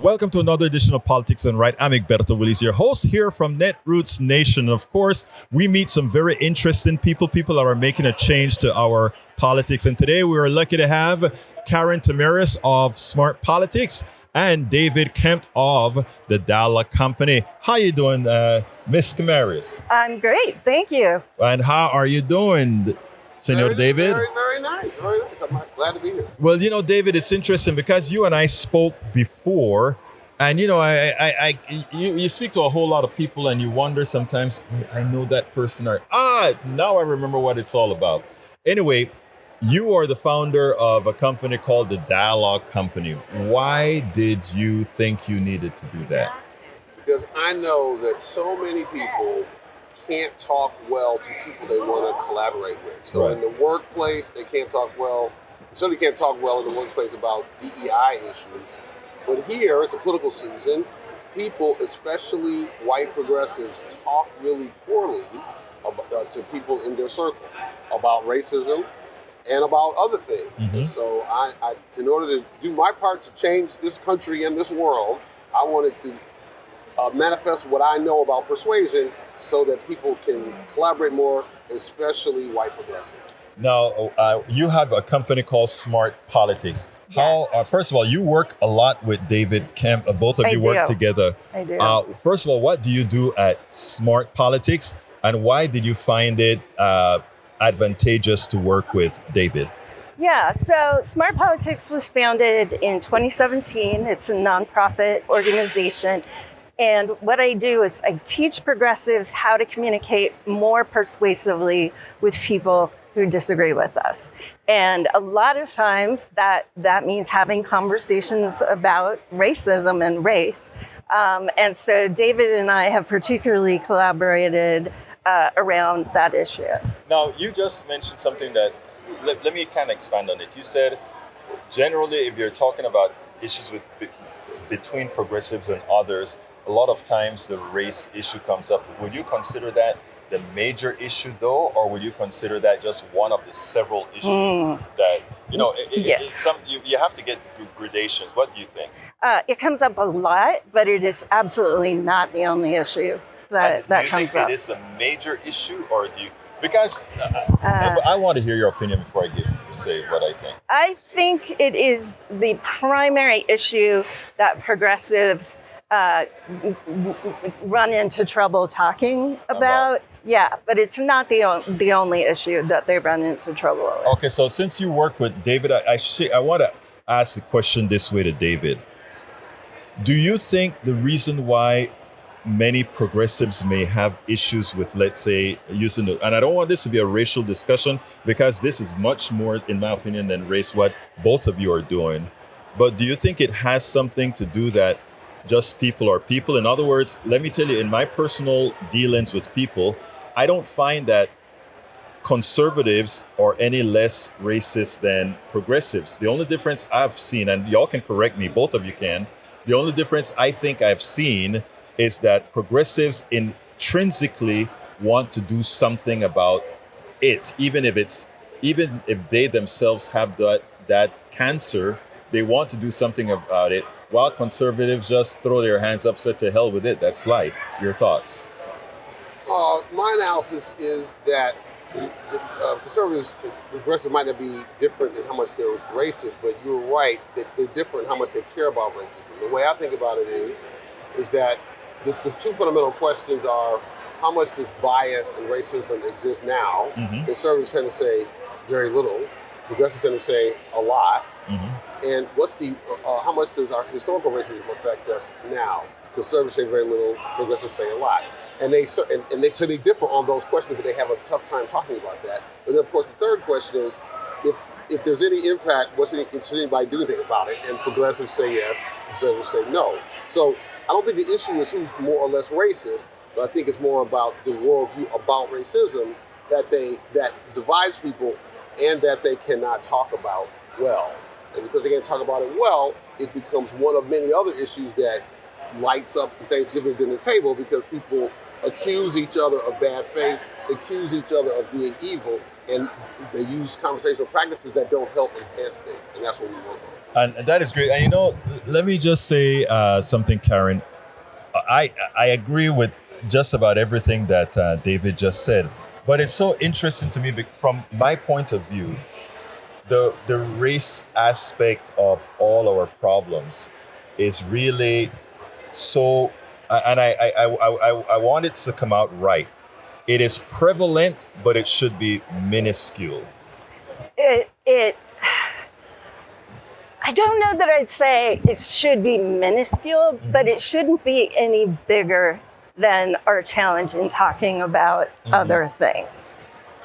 Welcome to another edition of Politics and Right. I'm Egberto, Willies, your host here from Netroots Nation. Of course, we meet some very interesting people that are making a change to our politics. And today we are lucky to have Karin Tamerius of Smart Politics and David Campt of the Dala Company. How you doing, Miss Tamerius? I'm great, thank you. And how are you doing, Senor David? Very nice, very nice. I'm glad to be here. Well, David, it's interesting because you and I spoke before, and you speak to a whole lot of people, and you wonder sometimes, wait, I know that person, or now I remember what it's all about. Anyway, you are the founder of a company called the Dialogue Company. Why did you think you needed to do that? Because I know that so many people can't talk well to people they want to collaborate with. So Right. in the workplace, they can't talk well. They certainly can't talk well in the workplace about DEI issues. But here, it's a political season. People, especially white progressives, talk really poorly to people in their circle about racism and about other things. Mhm. And so in order to do my part to change this country and this world, I wanted to manifest what I know about persuasion so that people can collaborate more, especially white progressives. Now, you have a company called Smart Politics. How? Yes. First of all, you work a lot with David Campt. Both of I you work do. together. I do. First of all, what do you do at Smart Politics, and why did you find it advantageous to work with David? Yeah, so Smart Politics was founded in 2017. It's a nonprofit organization. And what I do is I teach progressives how to communicate more persuasively with people who disagree with us. And a lot of times that means having conversations about racism and race. And so David and I have particularly collaborated around that issue. Now, you just mentioned something that, let me kind of expand on it. You said, generally, if you're talking about issues between progressives and others, a lot of times the race issue comes up. Would you consider that the major issue, though, or would you consider that just one of the several issues that, you have to get the gradations? What do you think? It comes up a lot, but it is absolutely not the only issue that do you comes think up. it is the major issue, or do you? Because I want to hear your opinion before I say what I think. I think it is the primary issue that progressives run into trouble talking about. Yeah, but it's not the only issue that they run into trouble with. Okay, so since you work with David, I want to ask the question this way to David. Do you think the reason why many progressives may have issues with, let's say, and I don't want this to be a racial discussion because this is much more, in my opinion, than race, what both of you are doing. But do you think it has something to do that just people are people? In other words, let me tell you, in my personal dealings with people, I don't find that conservatives are any less racist than progressives. The only difference I've seen, and y'all can correct me, both of you can, the only difference I think I've seen is that progressives intrinsically want to do something about it, even if they themselves have that cancer, they want to do something about it, while conservatives just throw their hands up, say to hell with it, that's life. Your thoughts? My analysis is that conservatives, progressives might not be different in how much they're racist, but you're right that they're different in how much they care about racism. The way I think about it is that the two fundamental questions are how much does bias and racism exist now? Mm-hmm. Conservatives tend to say very little. Progressives tend to say a lot. Mm-hmm. And what's how much does our historical racism affect us now? Conservatives say very little. Progressives say a lot. And they differ on those questions, but they have a tough time talking about that. But then, of course, the third question is, if there's any impact, should anybody do anything about it? And progressives say yes, conservatives say no. So I don't think the issue is who's more or less racist, but I think it's more about the worldview about racism that divides people and that they cannot talk about well. And because they can't talk about it well, it becomes one of many other issues that lights up the Thanksgiving dinner table because people accuse each other of bad faith, accuse each other of being evil, and they use conversational practices that don't help enhance things. And that's what we work on. And that is great. And let me just say something, Karen. I agree with just about everything that David just said. But it's so interesting to me from my point of view, the race aspect of all our problems is really so, and I want it to come out right. It is prevalent, but it should be minuscule. It I don't know that I'd say it should be minuscule, but it shouldn't be any bigger than our challenge in talking about other things.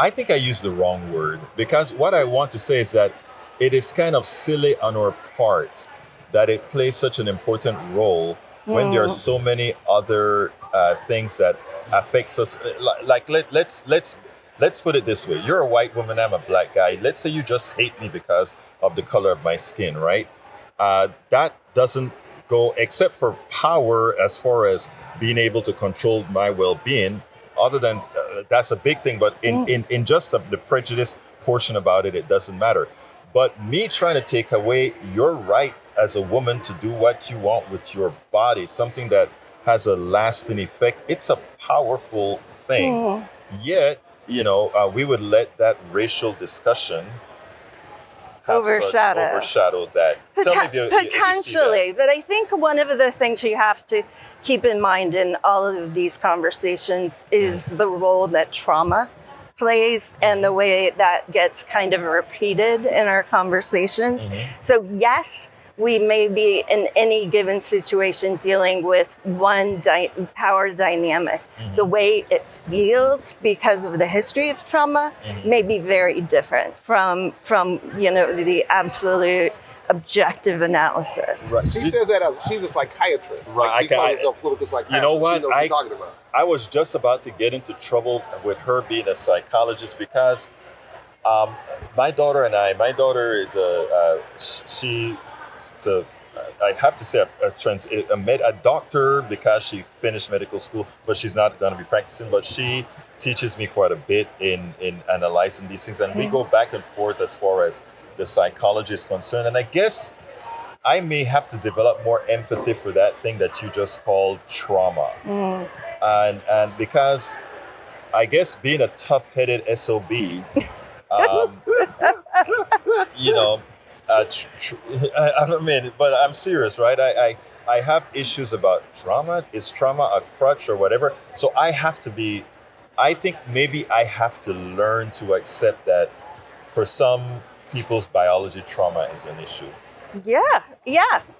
I think I used the wrong word, because what I want to say is that it is kind of silly on our part that it plays such an important role when there are so many other things that affects us. Like let's put it this way: you're a white woman, I'm a black guy. Let's say you just hate me because of the color of my skin, right? That doesn't go, except for power, as far as being able to control my well-being. Other than that's a big thing, but in just the prejudice portion about it, it doesn't matter. But me trying to take away your right as a woman to do what you want with your body, something that has a lasting effect, it's a powerful thing. Yet, we would let that racial discussion overshadow that. Tell me if you see that. Potentially, but I think one of the things you have to keep in mind in all of these conversations is the role that trauma plays and the way that gets kind of repeated in our conversations. So yes, we may be in any given situation dealing with one power dynamic. The way it feels because of the history of trauma may be very different from the absolute objective analysis. Right. She says that as she's a psychiatrist. Right. Like she calls herself political psychiatrist. You know what? She knows what she's talking about. I was just about to get into trouble with her being a psychologist, because my daughter is I have to say a doctor, because she finished medical school, but she's not going to be practicing. But she teaches me quite a bit in analyzing these things, and we go back and forth as far as the psychology is concerned. And I guess I may have to develop more empathy for that thing that you just called trauma. And because I guess being a tough-headed SOB, I mean, but I'm serious, right? I have issues about trauma. Is trauma a crutch or whatever? So I think maybe I have to learn to accept that for some people's biology, trauma is an issue. Yeah.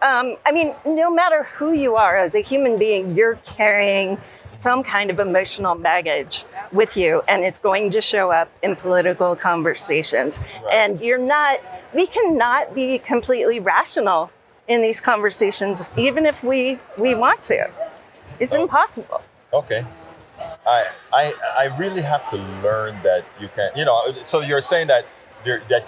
I mean, no matter who you are as a human being, you're carrying some kind of emotional baggage with you, and it's going to show up in political conversations. Right. And we cannot be completely rational in these conversations, even if we want to. It's impossible. Okay. I really have to learn that you can, so you're saying that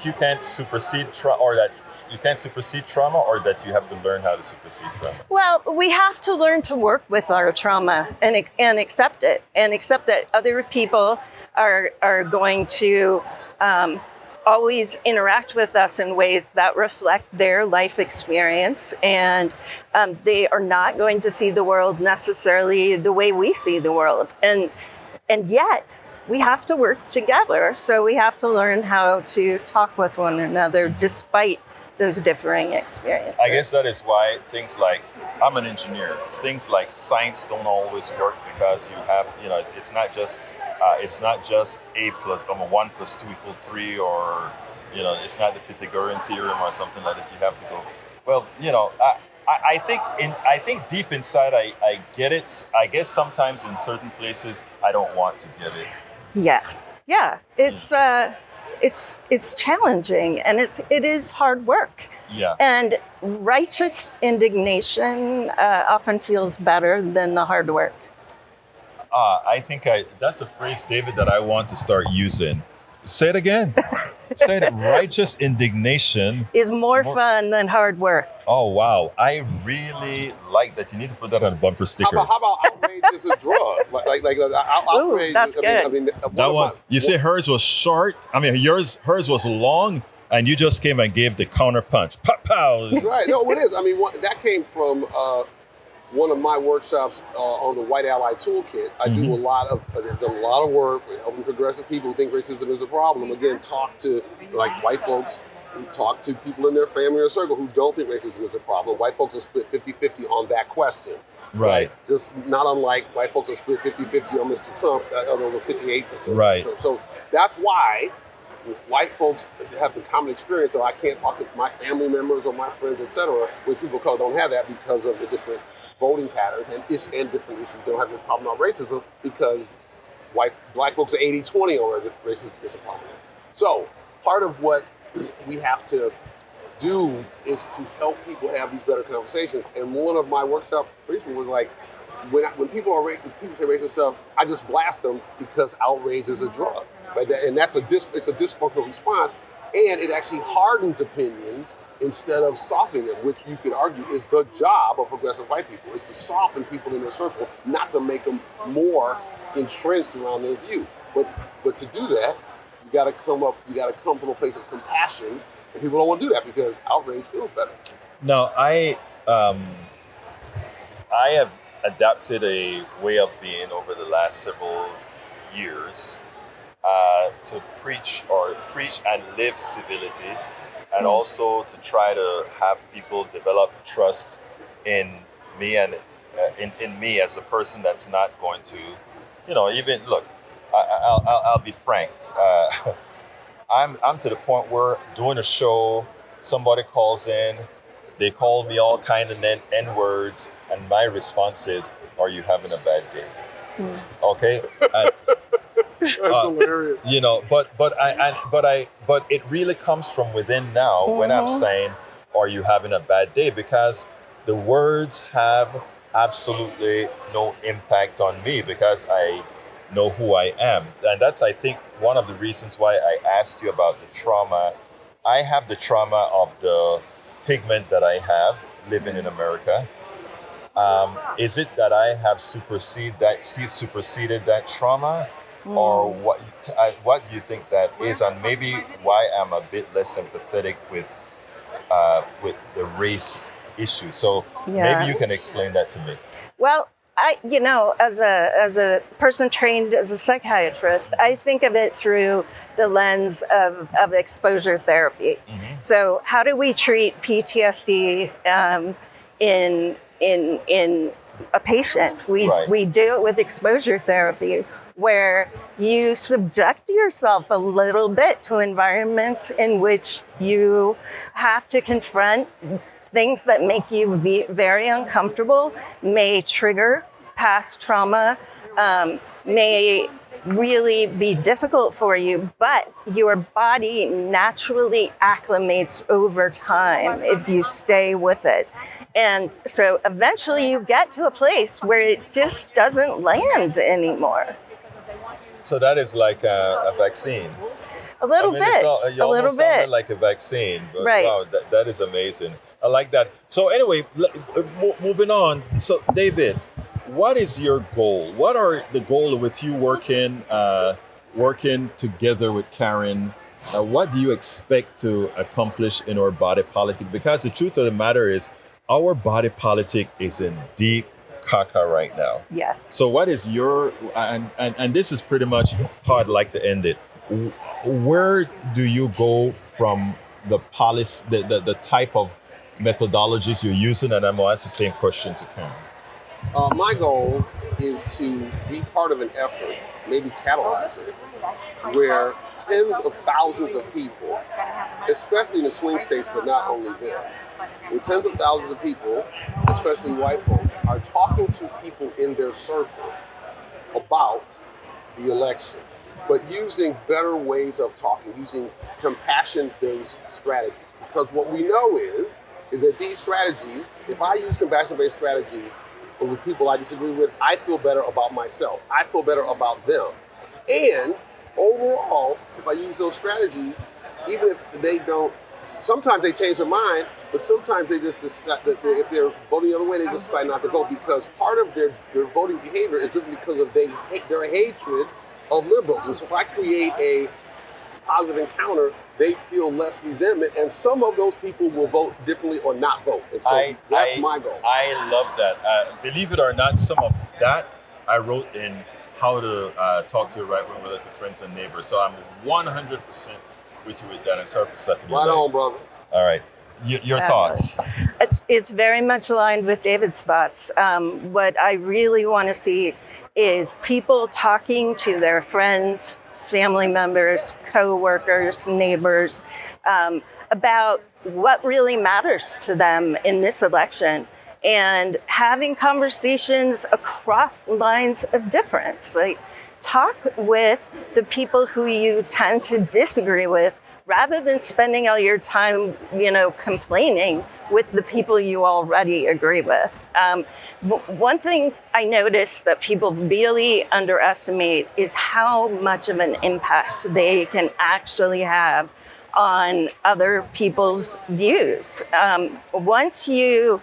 you can't supersede trauma, or that you can't supersede trauma, or that you have to learn how to supersede trauma? Well, we have to learn to work with our trauma and accept it, and accept that other people are going to always interact with us in ways that reflect their life experience, and they are not going to see the world necessarily the way we see the world, and yet we have to work together. So we have to learn how to talk with one another despite those differing experiences. I guess that is why things like, I'm an engineer, things like science don't always work, because you have, it's not just A plus 1 plus 2 equals 3, or it's not the Pythagorean theorem or something like that. You have to go, well, I think deep inside I get it. I guess sometimes in certain places I don't want to get it. Yeah. It's challenging, and it is hard work. Yeah. And righteous indignation often feels better than the hard work. I think that's a phrase, David, that I want to start using. Say it again. Say it. Righteous indignation is more fun than hard work. Oh, wow. I really like that. You need to put that on a bumper sticker. How about outrage is a drug? Outrage. Ooh, that's good. That one, you say hers was short. I mean, hers was long. and you just came and gave the counter punch. Pow, pow. Right. No, it is. I mean, that came from one of my workshops on the White Ally Toolkit. I do I've done a lot of work with helping progressive people who think racism is a problem. Again, talk to like white folks, who talk to people in their family or circle who don't think racism is a problem. White folks are split 50-50 on that question. Right. Just not unlike white folks are split 50-50 on Mr. Trump, over 58%. Right. So that's why white folks have the common experience, so I can't talk to my family members or my friends, etc., which people of color don't have that because of the different voting patterns and different issues. They don't have the problem of racism because black folks are 80-20 on racism is a problem. So part of what we have to do is to help people have these better conversations. And one of my workshop principles was like, when people say racist stuff, I just blast them because outrage is a drug. Right? And it's a dysfunctional response, and it actually hardens opinions instead of softening them, which you could argue is the job of progressive white people, is to soften people in their circle, not to make them more entrenched around their view. But to do that, you got to come from a place of compassion, and people don't want to do that because outrage feels better. Now, I have adapted a way of being over the last several years to preach and live civility, and also to try to have people develop trust in me and in me as a person that's not going to, even look. I'll be frank. I'm to the point where doing a show, somebody calls in, they call me all kind of N-words, and my response is, "Are you having a bad day?" Okay. That's hilarious. But it really comes from within now when I'm saying, "Are you having a bad day?" Because the words have absolutely no impact on me because I know who I am. And that's, I think, one of the reasons why I asked you about the trauma. I have the trauma of the pigment that I have living in America. Is it that I have superseded that trauma? Or what do you think that is, and maybe why I'm a bit less sympathetic with the race issue? So maybe you can explain that to me. Well, as a person trained as a psychiatrist, I think of it through the lens of exposure therapy. So how do we treat PTSD in a patient? We do it with exposure therapy, where you subject yourself a little bit to environments in which you have to confront things that make you very uncomfortable, may trigger past trauma, may really be difficult for you, but your body naturally acclimates over time if you stay with it. And so eventually you get to a place where it just doesn't land anymore. So that is like a vaccine. A little bit. You almost sounded like a vaccine. But right. Wow, that is amazing. I like that. So anyway, moving on. So David, what is your goal? What are the goal with you working together with Karin? What do you expect to accomplish in our body politic? Because the truth of the matter is, our body politic is in deep caca right now. Yes. So what is your, and this is pretty much how I'd like to end it. Where do you go from the policy, the type of methodologies you're using? And I'm going to ask the same question to Karin. My goal is to be part of an effort, maybe catalyze it, where tens of thousands of people, especially in the swing states, but not only there, where tens of thousands of people, especially white folks, are talking to people in their circle about the election, but using better ways of talking, using compassion-based strategies. Because what we know is that these strategies, if I use compassion-based strategies with people I disagree with, I feel better about myself. I feel better about them. And overall, if I use those strategies, even if they don't, sometimes they change their mind, but sometimes they just decide that if they're voting the other way, they just decide not to vote, because part of their voting behavior is driven because of their hatred of liberals. And so if I create a positive encounter, they feel less resentment, and some of those people will vote differently or not vote. And so that's my goal. I love that. Believe it or not, some of that I wrote in How to Talk to Your Right Wing Relative Friends and Neighbors. So I'm 100% with you with that. And sorry for stepping Right on, brother. All right. Your thoughts? It's very much aligned with David's thoughts. What I really want to see is people talking to their friends, family members, co-workers, neighbors, about what really matters to them in this election, and having conversations across lines of difference. Like, talk with the people who you tend to disagree with, rather than spending all your time, complaining with the people you already agree with. One thing I noticed that people really underestimate is how much of an impact they can actually have on other people's views. Once you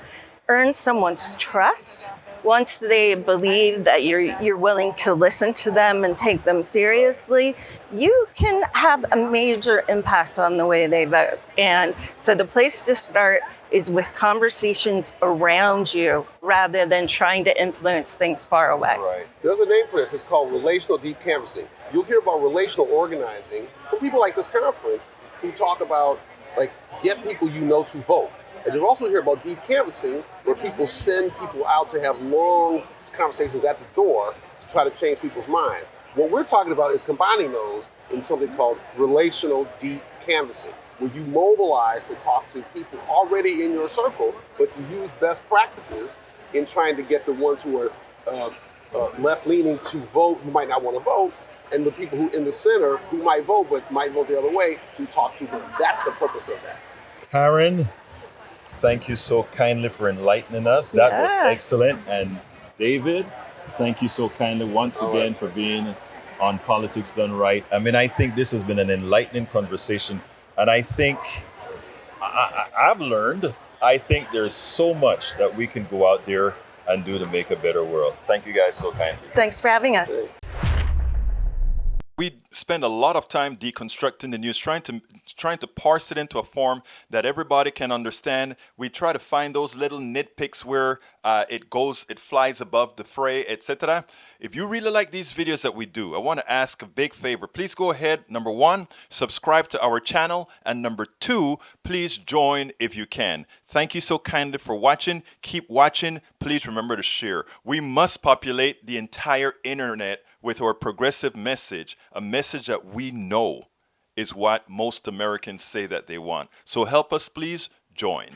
earn someone's trust, once they believe that you're willing to listen to them and take them seriously, you can have a major impact on the way they vote. And so the place to start is with conversations around you rather than trying to influence things far away. Right. There's a name for this. It's called relational deep canvassing. You'll hear about relational organizing from people like this conference who talk about, get people you know to vote. And you'll also hear about deep canvassing, where people send people out to have long conversations at the door to try to change people's minds. What we're talking about is combining those in something called relational deep canvassing, where you mobilize to talk to people already in your circle, but to use best practices in trying to get the ones who are left-leaning to vote, who might not want to vote, and the people who in the center who might vote but might vote the other way, to talk to them. That's the purpose of that. Karen, thank you so kindly for enlightening us. That was excellent. And David, thank you so kindly once again for being on Politics Done Right. I mean, I think this has been an enlightening conversation. And I think I've learned, I think there's so much that we can go out there and do to make a better world. Thank you guys so kindly. Thanks for having us. Thanks. We spend a lot of time deconstructing the news, trying to parse it into a form that everybody can understand. We try to find those little nitpicks where it flies above the fray, etc. If you really like these videos that we do, I want to ask a big favor. Please go ahead. Number 1, subscribe to our channel. And number 2, please join if you can. Thank you so kindly for watching. Keep watching. Please remember to share. We must populate the entire internet with our progressive message, a message that we know is what most Americans say that they want. So help us, please join.